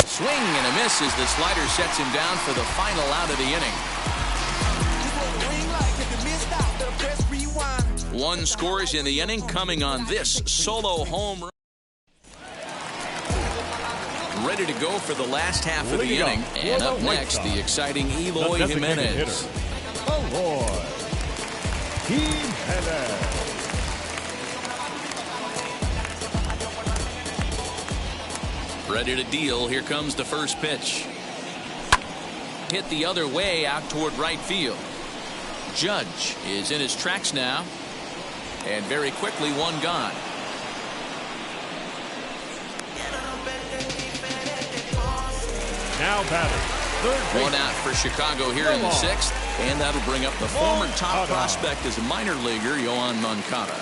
Swing and a miss as the slider sets him down for the final out of the inning. 1 scores in the inning coming on this solo home run. Ready to go for the last half of the inning. And up next, the exciting Eloy Jimenez. Eloy Jimenez. Ready to deal. Here comes the first pitch. Hit the other way out toward right field. Judge is in his tracks now. And very quickly, 1 gone. Now batter. 1 out for Chicago here in the 6th. And that'll bring up the former top prospect as a minor leaguer, Yoan Moncada.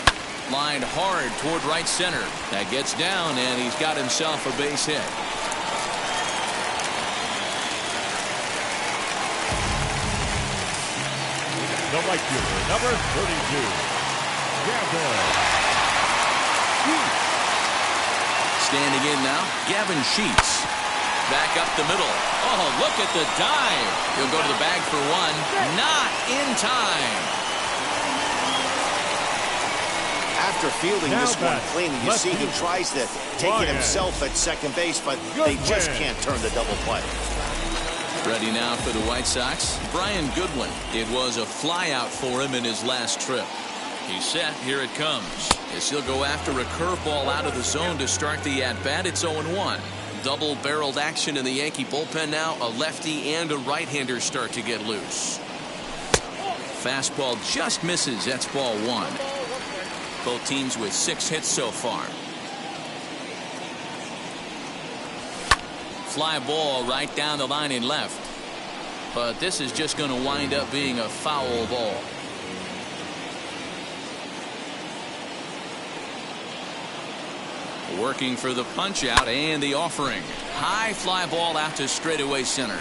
Lined hard toward right center. That gets down, and he's got himself a base hit. The right fielder, number 32. Gavin. Standing in now, Gavin Sheets. Back up the middle. Oh, look at the dive. He'll go to the bag for 1. Not in time. After fielding this one cleanly, you see he tries to take it himself at second base, but they just can't turn the double play. Ready now for the White Sox, Brian Goodwin. It was a flyout for him in his last trip. He's set. Here it comes. As he'll go after a curveball out of the zone to start the at-bat. It's 0-1. Double-barreled action in the Yankee bullpen now. A lefty and a right-hander start to get loose. Fastball just misses. That's ball 1. Both teams with 6 hits so far. Fly ball right down the line in left. But this is just going to wind up being a foul ball. Working for the punch out and the offering. High fly ball out to straightaway center.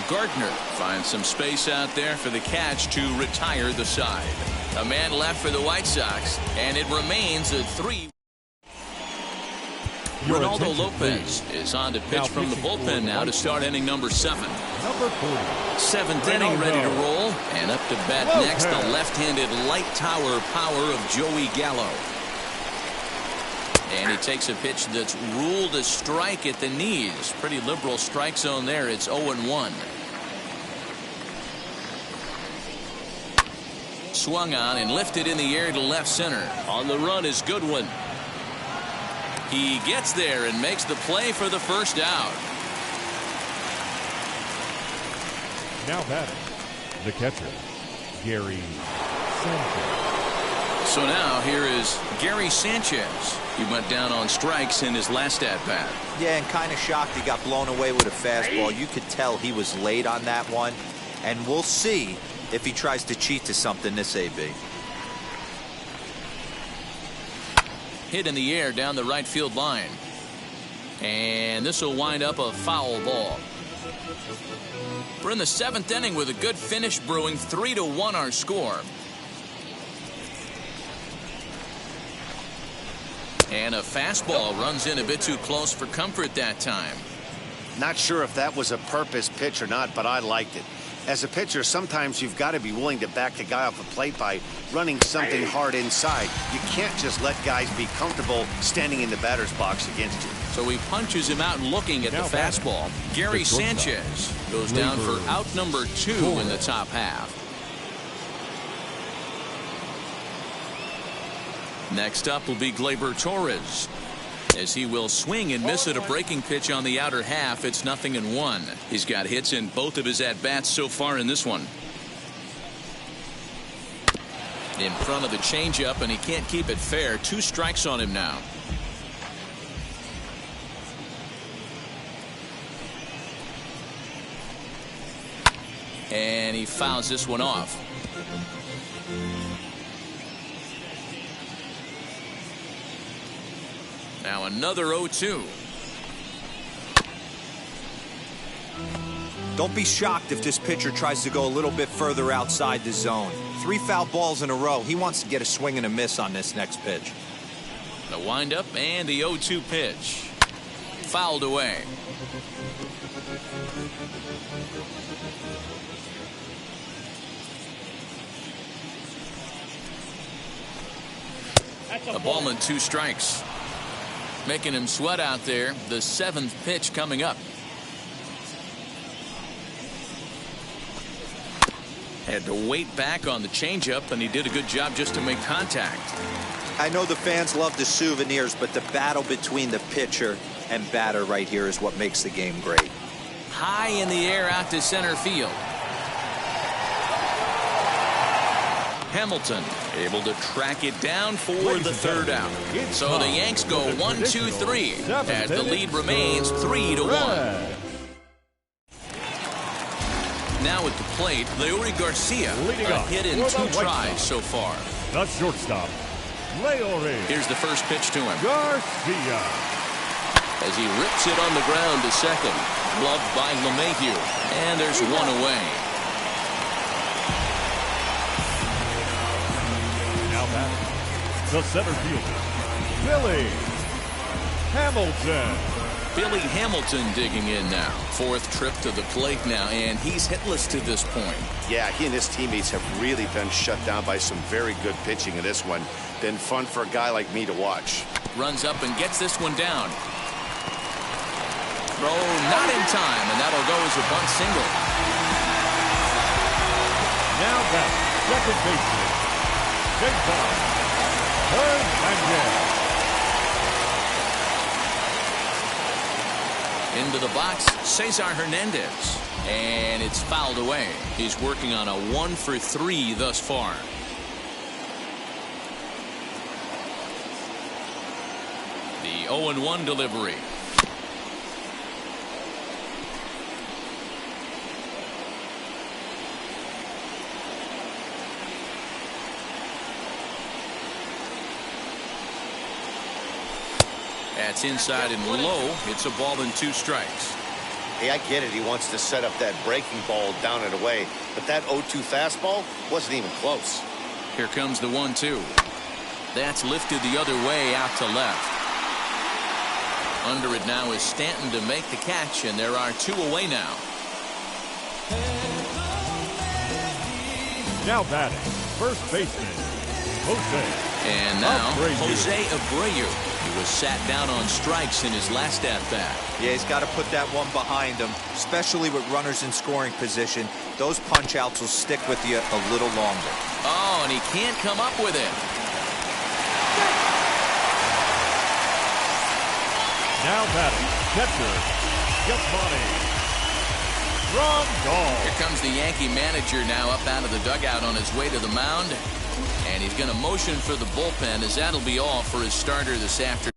Gardner finds some space out there for the catch to retire the side. A man left for the White Sox, and it remains a 3. Ronaldo Lopez is on to pitch from the bullpen now to start inning number 7. Number 40. 7th inning ready to roll, and up to bat next the left-handed light tower power of Joey Gallo. And he takes a pitch that's ruled a strike at the knees. Pretty liberal strike zone there. It's 0-1. Swung on and lifted in the air to left center. On the run is Goodwin. He gets there and makes the play for the first out. Now batting, the catcher, Gary Sanchez. So now here is Gary Sanchez. He went down on strikes in his last at-bat. Yeah, and kind of shocked he got blown away with a fastball. You could tell he was late on that one. And we'll see if he tries to cheat to something this AB. Hit in the air down the right field line. And this will wind up a foul ball. We're in the 7th inning with a good finish brewing. 3-1 our score. And a fastball runs in a bit too close for comfort that time. Not sure if that was a purpose pitch or not, but I liked it. As a pitcher, sometimes you've got to be willing to back the guy off the plate by running something hard inside. You can't just let guys be comfortable standing in the batter's box against you. So he punches him out looking at the fastball. Gary Sanchez goes down for out number 2 in the top half. Next up will be Gleyber Torres, as he will swing and miss at a breaking pitch on the outer half. It's 0-1. He's got hits in both of his at-bats so far in this one. In front of the changeup, and he can't keep it fair. 2 strikes on him now. And he fouls this one off. Now another 0-2. Don't be shocked if this pitcher tries to go a little bit further outside the zone. 3 foul balls in a row. He wants to get a swing and a miss on this next pitch. The windup and the 0-2 pitch. Fouled away. A ball and 2 strikes. Making him sweat out there. The 7th pitch coming up. Had to wait back on the changeup, and he did a good job just to make contact. I know the fans love the souvenirs, but the battle between the pitcher and batter right here is what makes the game great. High in the air out to center field. Hamilton able to track it down for the 3rd out. So the Yanks go 1-2-3 as the lead remains 3-1. Now at the plate, Leury Garcia, a hit in 2 tries so far. The shortstop, Leury. Here's the first pitch to him. Garcia. As he rips it on the ground to second. Gloved by LeMahieu. And there's 1 away. The center fielder, Billy Hamilton. Billy Hamilton digging in now. 4th trip to the plate now, and he's hitless to this point. Yeah, he and his teammates have really been shut down by some very good pitching in this one. Been fun for a guy like me to watch. Runs up and gets this one down. Throw not in time, and that'll go as a bunt single. Now back, second baseman, Jason Hernandez. Into the box, Cesar Hernandez. And it's fouled away. He's working on a 1 for 3 thus far. The 0-1 delivery. That's inside and low. It's a ball and 2 strikes. Hey, I get it. He wants to set up that breaking ball down and away. But that 0-2 fastball wasn't even close. Here comes the 1-2. That's lifted the other way out to left. Under it now is Stanton to make the catch, and there are 2 away now. Now batting, first baseman, Jose. And now Abreu. Jose Abreu. He was sat down on strikes in his last at-bat. Yeah, he's got to put that one behind him, especially with runners in scoring position. Those punch-outs will stick with you a little longer. Oh, and he can't come up with it. Now batting, catcher, Yasmani Grandal. Here comes the Yankee manager now up out of the dugout on his way to the mound. And he's going to motion for the bullpen, as that'll be all for his starter this afternoon.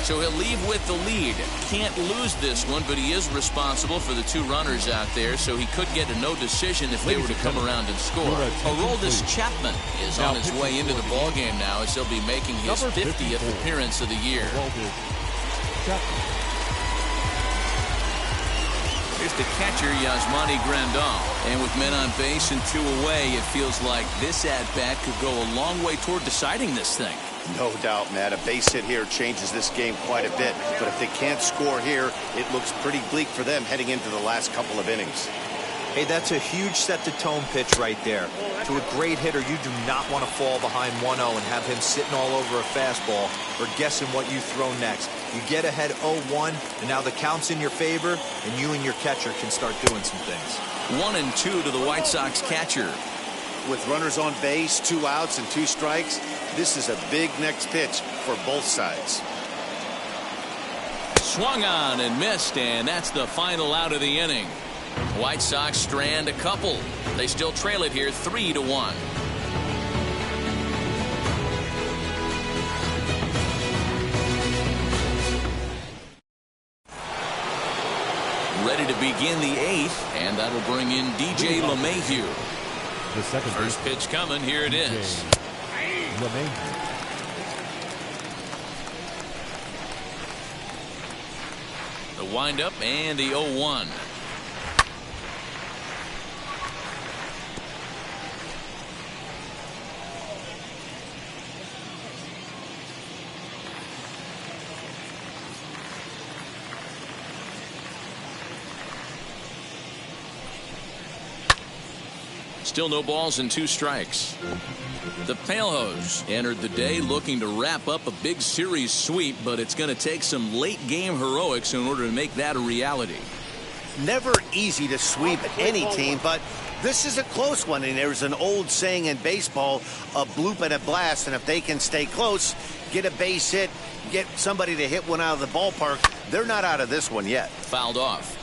So he'll leave with the lead. Can't lose this one, but he is responsible for the 2 runners out there, so he could get a no decision if they were to come around and score. Aroldis Chapman is on his way into the ballgame now as he'll be making his 50th appearance of the year. Here's the catcher, Yasmani Grandal. And with men on base and 2 away, it feels like this at-bat could go a long way toward deciding this thing. No doubt, Matt. A base hit here changes this game quite a bit. But if they can't score here, it looks pretty bleak for them heading into the last couple of innings. Hey, that's a huge set-the-tone pitch right there. To a great hitter, you do not want to fall behind 1-0 and have him sitting all over a fastball or guessing what you throw next. You get ahead 0-1, and now the count's in your favor, and you and your catcher can start doing some things. 1-2 to the White Sox catcher. With runners on base, 2 outs and 2 strikes, this is a big next pitch for both sides. Swung on and missed, and that's the final out of the inning. White Sox strand a couple. They still trail it here 3-1. Ready to begin the 8th, and that'll bring in DJ LeMahieu. The second First pitch coming. Here it is. The windup and the 0-1. Still no balls and 2 strikes. The Palehose entered the day looking to wrap up a big series sweep, but it's going to take some late game heroics in order to make that a reality. Never easy to sweep any team, but this is a close one, and there's an old saying in baseball, a bloop and a blast, and if they can stay close, get a base hit, get somebody to hit one out of the ballpark, they're not out of this one yet. Fouled off.